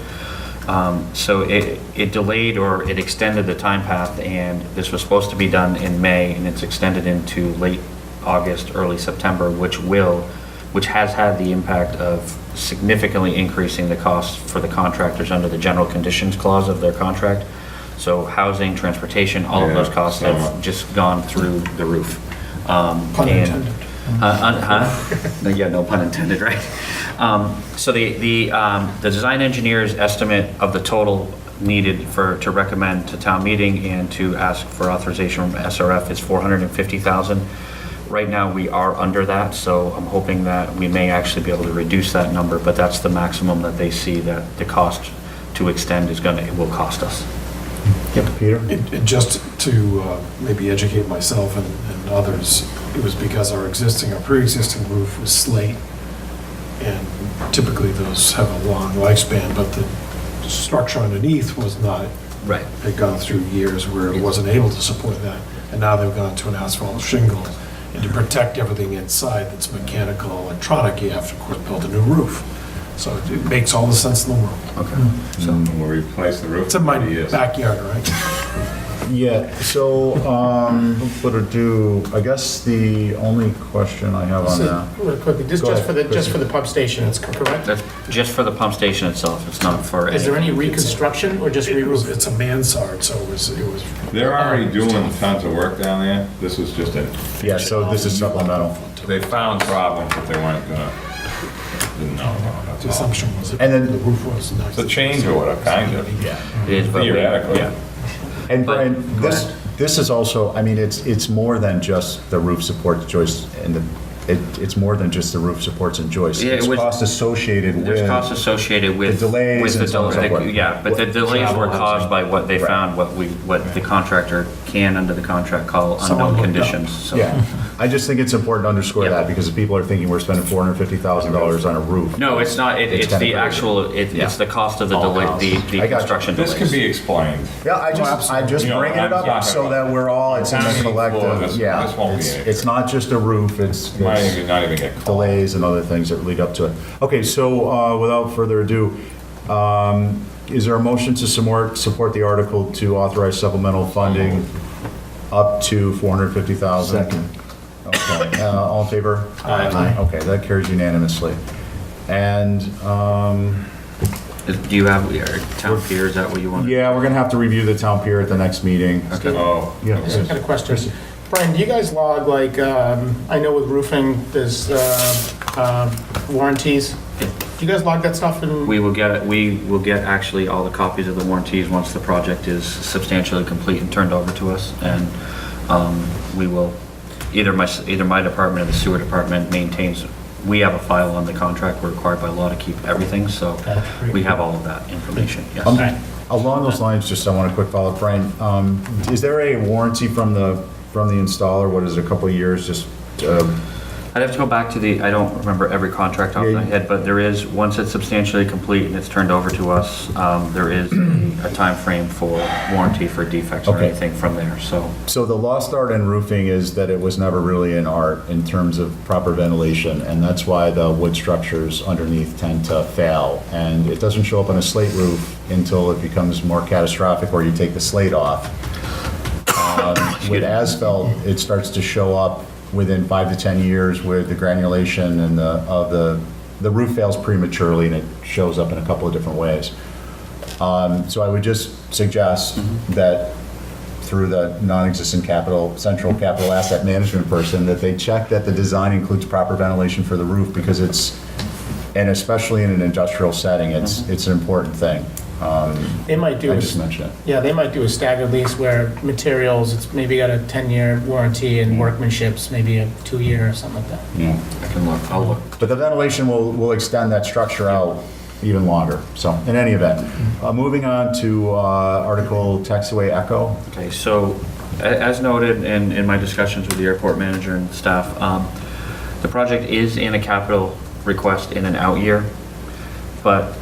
So it delayed or it extended the time path, and this was supposed to be done in May, and it's extended into late August, early September, which has had the impact of significantly increasing the costs for the contractors under the general conditions clause of their contract. So housing, transportation, all of Yeah, those costs so- have just gone through the roof. Pun And- intended. Yeah, no pun intended, right? So the design engineer's estimate of the total needed to recommend to town meeting and to ask for authorization from SRF is $450,000. Right now, we are under that, so I'm hoping that we may actually be able to reduce that number, but that's the maximum that they see that the cost to extend it will cost us. Peter? And just to maybe educate myself and others, it was because our pre-existing roof was slate, and typically those have a long lifespan, but the structure underneath was not, Right. had gone through years where it wasn't able to support that, and now they've gone to an asphalt shingle, and to protect everything inside that's mechanical, electronic, you have to, of course, build a new roof. So it makes all the sense in the world. Okay. So we'll replace the roof. It's in my in 30 years. backyard, right? Yeah, so, I guess the only question I have on that. Real quickly, Go ahead, just for the pump station, that's correct? That's just for the pump station itself, it's not for. Is there any reconstruction or just re-roof? It's a mansard, so it was. They're already doing tons of work down there. This was just a, Yeah, so this is supplemental. they found problems that they weren't gonna, didn't know about, The that's all. assumption was that And then- the roof was not. It's a change order, kind of. Yeah. It is, but we- Theoretically. yeah. And But- Brian, go this, ahead. this is also, I mean, it's more than just the roof supports joists and it's more than just the roof supports and joists. Yeah, it It's was- cost associated with. There's costs associated with. the delays with the and so on and so delay- forth. Yeah, but the delays were caused by what they Right. found, what the contractor can, under the contract, call Someone unknown looked up. conditions, so. Yeah, I just think it's important to underscore Yeah. that because people are thinking we're spending $450,000 on a roof. No, it's not, It's it's kinda the crazy. actual, Yeah. it's the cost of the All delay, costs. the I got you. construction This delays. can be explained. Yeah, I just You know, bringing it I'm up talking so about that we're all, it's in tiny a floor, collective, this- yeah. this won't be an It's not just a roof, it's Might even not even get called. delays and other things that lead up to it. Okay, so without further ado, is there a motion to support the article to authorize supplemental funding up to $450,000? Second. Okay, all in favor? Aye. Okay, that carries unanimously. And, Do you have, your town peer, is that what you want? yeah, we're gonna have to review the town pier at the next meeting. Oh, Yeah. I got a question. Brian, do you guys log, like, I know with roofing, there's warranties. Do you guys log that stuff in? We will get actually all the copies of the warranties once the project is substantially complete and turned over to us. And we will, either my department or the sewer department maintains, we have a file on the contract, we're required by law to keep everything, so we have all of that information, yes. Along those lines, just I want a quick follow-up, Brian. Is there a warranty from the installer? What is it, a couple of years, just, I'd have to go back to I don't remember every contract off my head, but there is, once it's substantially complete and it's turned over to us, there is a time frame for warranty for defects or Okay. anything from there, so. so the lost art in roofing is that it was never really an art in terms of proper ventilation, and that's why the wood structures underneath tend to fail. And it doesn't show up on a slate roof until it becomes more catastrophic or you take the slate off. With asphalt, it starts to show up within 5 to 10 years with the granulation and the roof fails prematurely and it shows up in a couple of different ways. So I would just suggest that through the non-existent central capital asset management person, that they check that the design includes proper ventilation for the roof because and especially in an industrial setting, it's an important thing. They might do, I just mentioned it. yeah, they might do a staggered lease where materials, it's maybe got a 10-year warranty and workmanship's maybe a 2-year or something like that. Yeah. I can look, I'll look. But the ventilation will extend that structure out even longer. So in any event, moving on to Article Taxiway Echo. Okay, so as noted in my discussions with the airport manager and staff, the project is in a capital request in an out year, but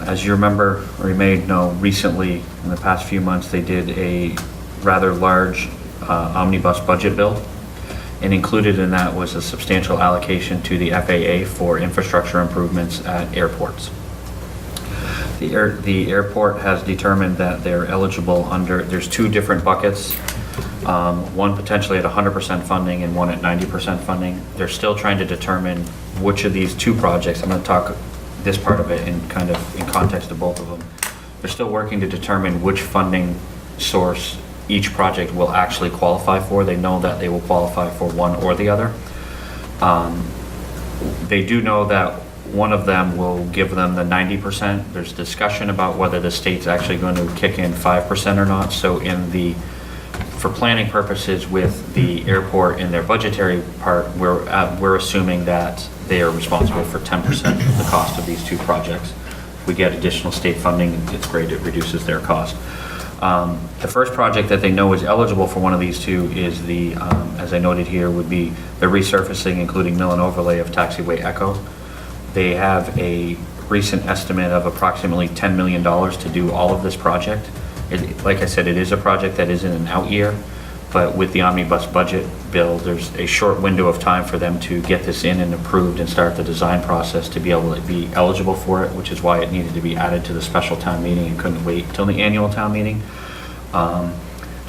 as you remember, or you may know, recently, in the past few months, they did a rather large omnibus budget bill, and included in that was a substantial allocation to the FAA for infrastructure improvements at airports. The airport has determined that they're eligible there's 2 different buckets, one potentially at 100% funding and one at 90% funding. They're still trying to determine which of these 2 projects, I'm going to talk this part of it in context of both of them. They're still working to determine which funding source each project will actually qualify for. They know that they will qualify for one or the other. They do know that one of them will give them the 90%. There's discussion about whether the state's actually going to kick in 5% or not. So for planning purposes with the airport in their budgetary part, we're assuming that they are responsible for 10% of the cost of these 2 projects. If we get additional state funding, it's great, it reduces their cost. The first project that they know is eligible for one of these 2 is as I noted here, would be the resurfacing, including mill and overlay of Taxiway Echo. They have a recent estimate of approximately $10 million to do all of this project. Like I said, it is a project that is in an out year, but with the omnibus budget bill, there's a short window of time for them to get this in and approved and start the design process to be able to be eligible for it, which is why it needed to be added to the special town meeting and couldn't wait till the annual town meeting.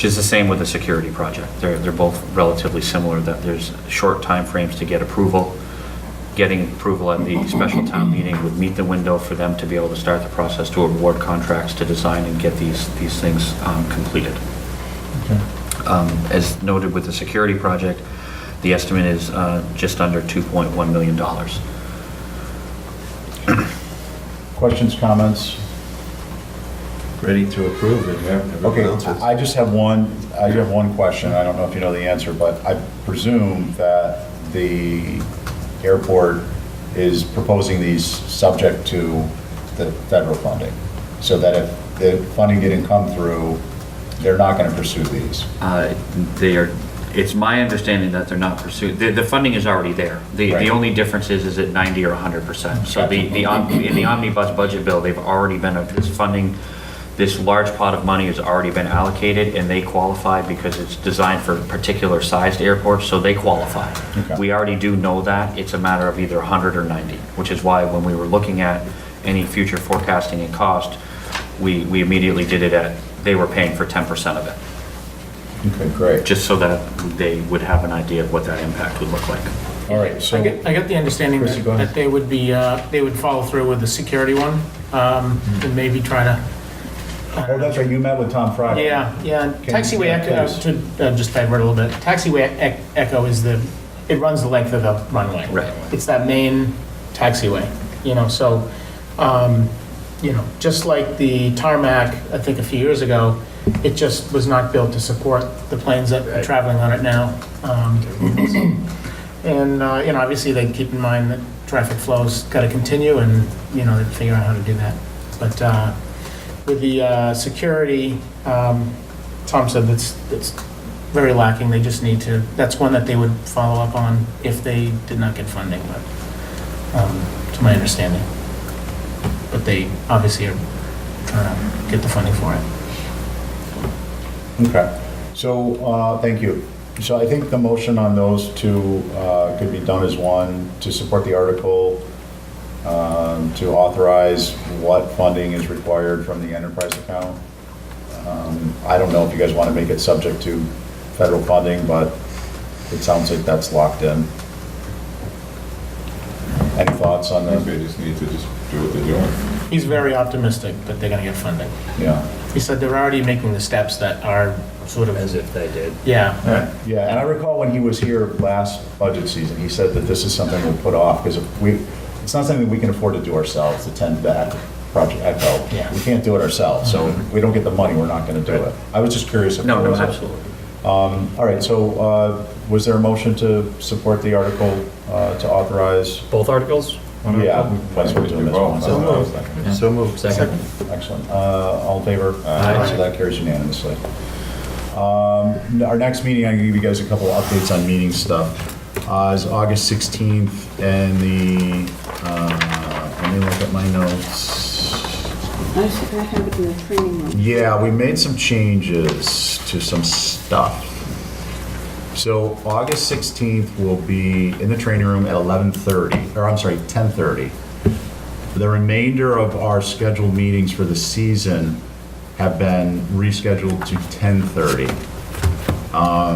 Which is the same with the security project. They're both relatively similar, that there's short timeframes to get approval. Getting approval at the special town meeting would meet the window for them to be able to start the process to award contracts to design and get these things completed. As noted with the security project, the estimate is just under $2.1 million. Questions, comments? Ready to approve if everyone Okay, else is. I have one question. I don't know if you know the answer, but I presume that the airport is proposing these subject to the federal funding, so that if the funding didn't come through, they're not going to pursue these. It's my understanding that they're not pursuing, the funding is already there. Right. The only difference is it 90 or 100%? So in the omnibus budget bill, they've already been, this funding, this large pot of money has already been allocated, and they qualify because it's designed for particular sized airports, so they qualify. Okay. We already do know that. It's a matter of either 100 or 90, which is why when we were looking at any future forecasting and cost, we immediately did it at, they were paying for 10% of it, Okay, great. just so that they would have an idea of what that impact would look like. All right, so, I got the understanding Chrissy, go ahead. that they would be, they would follow through with the security one, and maybe try to. oh, that's right, you met with Tom Friday. Yeah, yeah. Can you- Taxiway yeah, Echo, please. to just divert a little bit, Taxiway Echo is it runs the length of the runway. Right. It's that main taxiway, so, just like the tarmac, I think a few years ago, it just was not built to support the planes that are traveling on it now. And, obviously they keep in mind that traffic flow's got to continue, and, they figure out how to do that. But with the security, Tom said it's very lacking. They just need to, that's one that they would follow up on if they did not get funding, but, to my understanding. But they obviously are trying to get the funding for it. Okay, so, thank you. So I think the motion on those two could be done as one, to support the article, to authorize what funding is required from the enterprise account. I don't know if you guys want to make it subject to federal funding, but it sounds like that's locked in. Any thoughts on I think the, they just need to just do what they're doing. He's very optimistic that they're gonna get funding. yeah? He said they're already making the steps that are sort of. As if they did. Yeah, Yeah, and I recall when he was here last budget season, he said that this is something we'll put off, because it's not something that we can afford to do ourselves, to tend that Project Echo. Yeah. We can't do it ourselves, so if we don't get the money, we're not gonna do it. I was just curious if. No, there was a- absolutely. All right, so was there a motion to support the article to authorize? Both articles? One Yeah, article? might as well do them as one. So moved. Yeah. So moved. Second. Excellent. All in favor? Aye. So that carries unanimously. Our next meeting, I'm gonna give you guys a couple of updates on meeting stuff. Is August 16th, and let me look at my notes. I have it in the training room. Yeah, we made some changes to some stuff. So August 16th will be in the training room at 10:30. The remainder of our scheduled meetings for the season have been rescheduled to 10:30.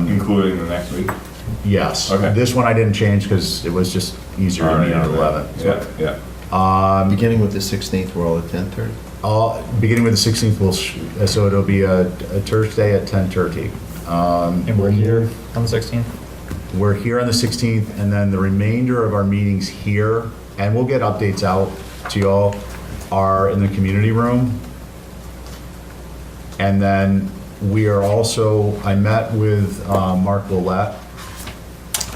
Including the next week? Yes. Okay. This one I didn't change because it was just easier to meet at 11. Yeah, yeah. Beginning with the 16th, we're all at 10:30? Beginning with the 16th, so it'll be a Thursday at 10:30. And we're here on the 16th? We're here on the 16th, and then the remainder of our meetings here, and we'll get updates out to y'all, are in the community room. And then we are also, I met with Mark Willett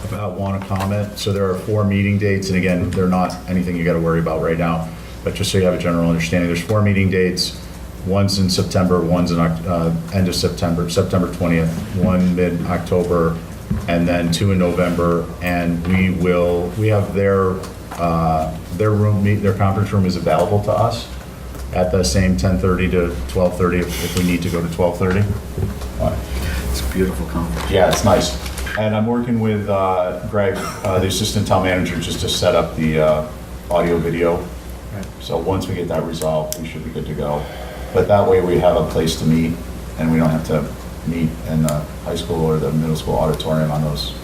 about want to comment. So there are 4 meeting dates, and again, they're not anything you got to worry about right now, but just so you have a general understanding, there's 4 meeting dates. One's in September, one's in end of September, September 20th, one mid-October, and then 2 in November. And we have their conference room is available to us at the same 10:30 to 12:30 if we need to go to 12:30. It's a beautiful conference. Yeah, it's nice. And I'm working with Greg, the assistant town manager, just to set up the audio video. So once we get that resolved, we should be good to go. But that way we have a place to meet, and we don't have to meet in the high school or the middle school auditorium on those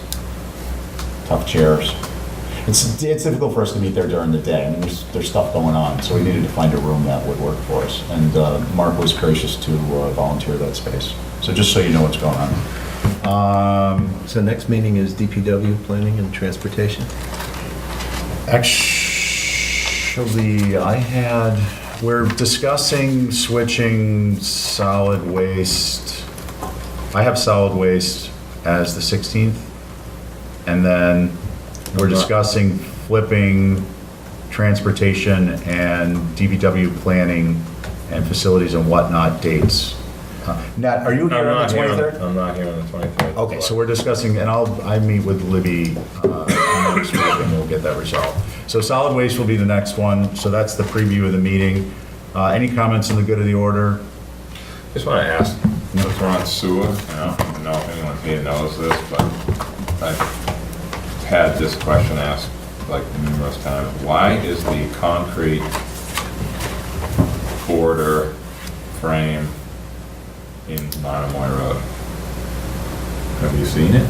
tough chairs. It's difficult for us to meet there during the day. I mean, there's stuff going on, so we needed to find a room that would work for us. And Mark was gracious to volunteer that space. So just so you know what's going on. So next meeting is DPW, Planning and Transportation? Actually, we're discussing switching solid waste. I have solid waste as the 16th. And then we're discussing flipping transportation and DPW planning and facilities and whatnot dates. Nat, are you here on the 23rd? I'm not here on the 23rd. Okay, so we're discussing, and I meet with Libby next week, and we'll get that resolved. So solid waste will be the next one, so that's the preview of the meeting. Any comments on the good of the order? Just want to ask, since we're on sewer, I don't even know if anyone here knows this, but I've had this question asked like numerous times. Why is the concrete corridor frame in Monomoy Road? Have you seen it?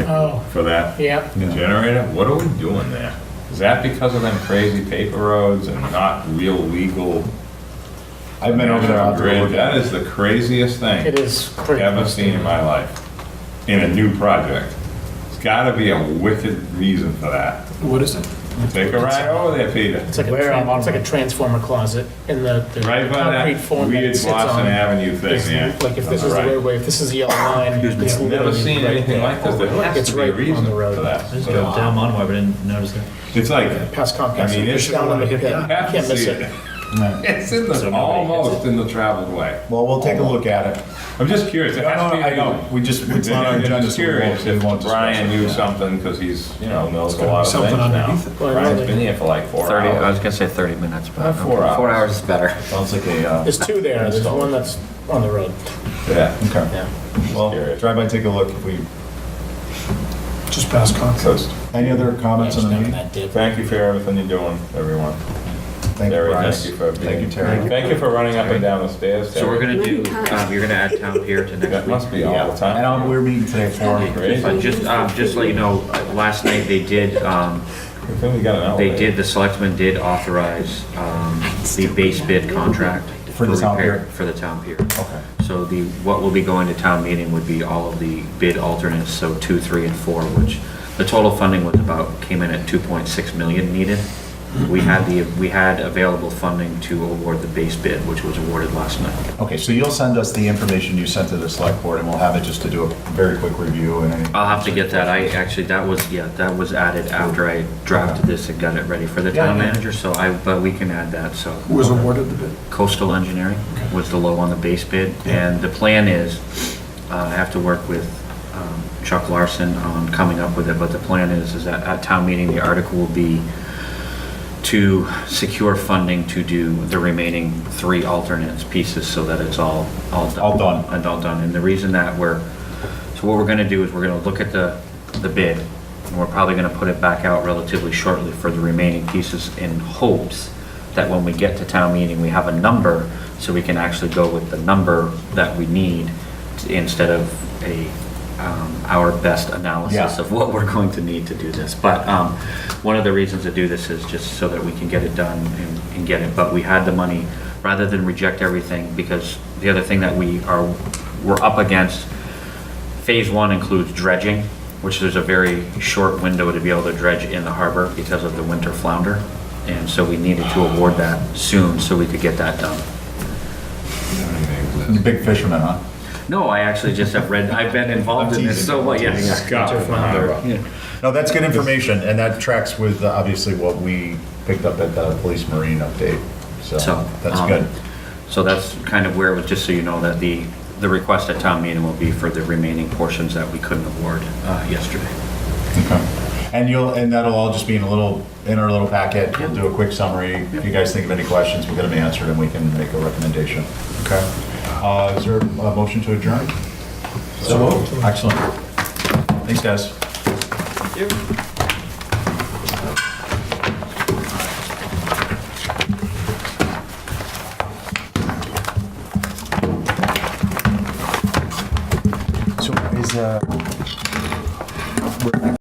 Oh. For that Yeah. generator? What are we doing there? Is that because of them crazy paper roads and not real legal? I've been over there. I'll have to look That at it. is the craziest thing It is pretty. I've ever seen in my life, in a new project. There's gotta be a wicked reason for that. What is it? Take a ride over there, Peter. It's like it's like a transformer closet in the Right by concrete that form that it weird sits Boston on. Avenue thing Is- there. Like if this On is the right. roadway, if this is the yellow line, it's I've never literally seen right anything there. like this. There has It's to be a right on reason the road. for that. I just drove down Monomoy, but didn't notice that. It's like, Past I Comcast. mean, it's down on the pit. you You have to can't miss see it. it. It's in the, almost in the traveled way. Well, we'll take a look at it. I'm just curious. It No, has no, to be a I know. reason. We just, it's not our I'm agenda, just so we curious won't if discuss Brian it. knew Yeah. something, because he's, knows a gotta be lot of something things now. underneath it. Well, Brian's really. been here for like 4 30, I was hours. gonna say 30 minutes, but Not 4 4 hours. hours is better. Sounds like a, There's two there. There's one that's on the road. Yeah. okay. Yeah. Well, Curious. drive by, take a look if we, Just past Concord. any other comments on the meeting? That dip. Thank you for everything you're doing, everyone. Thank you, Terry, Brian. thank you for Thank you, being, Terry. thank you for running up and down the stairs, So we're Terry. gonna do, you're gonna add town pier to next That week. must be all the time. And we're meeting today at 4. Great. Just to let you know, last night they did, I think we got an they elevator. did, the selectmen did authorize the base bid contract. For the town repair- pier? For the town pier. Okay. So what will be going to town meeting would be all of the bid alternates, so 2, 3, and 4, which the total funding was came in at 2.6 million needed. We had available funding to award the base bid, which was awarded last night. Okay, so you'll send us the information you sent to the select board, and we'll have it just to do a very quick review and any. I'll have to get that. That was added after I drafted this and got it ready for the town Yeah. manager, but we can add that, so. Who was awarded the bid? Coastal Engineering was the low on the base bid, and the plan is, I have to work with Chuck Larson on coming up with it, but the plan is that at town meeting, the article will be to secure funding to do the remaining 3 alternates pieces so that it's all done. All done. And all done. And the reason that so what we're gonna do is we're gonna look at the bid, and we're probably gonna put it back out relatively shortly for the remaining pieces in hopes that when we get to town meeting, we have a number, so we can actually go with the number that we need instead of our best analysis Yeah. of what we're going to need to do this. But one of the reasons to do this is just so that we can get it done and get it. But we had the money, rather than reject everything, because the other thing that we're up against, phase 1 includes dredging, which there's a very short window to be able to dredge in the harbor because of the winter flounder. And so we needed to award that soon so we could get that done. You're a big fisherman, huh? No, I actually just have I've been involved in this so much, yes. Scott from Harbor. No, that's good information, and that tracks with obviously what we picked up at the police marine update. So So, that's good. So that's kind of where it was, just so you know, that the request at town meeting will be for the remaining portions that we couldn't award yesterday. Okay. And that'll all just be in our little packet. We'll do a quick summary. If you guys think of any questions, we'll get them answered and we can make a recommendation. Okay. Is there a motion to adjourn? So moved. Excellent. Thanks, guys.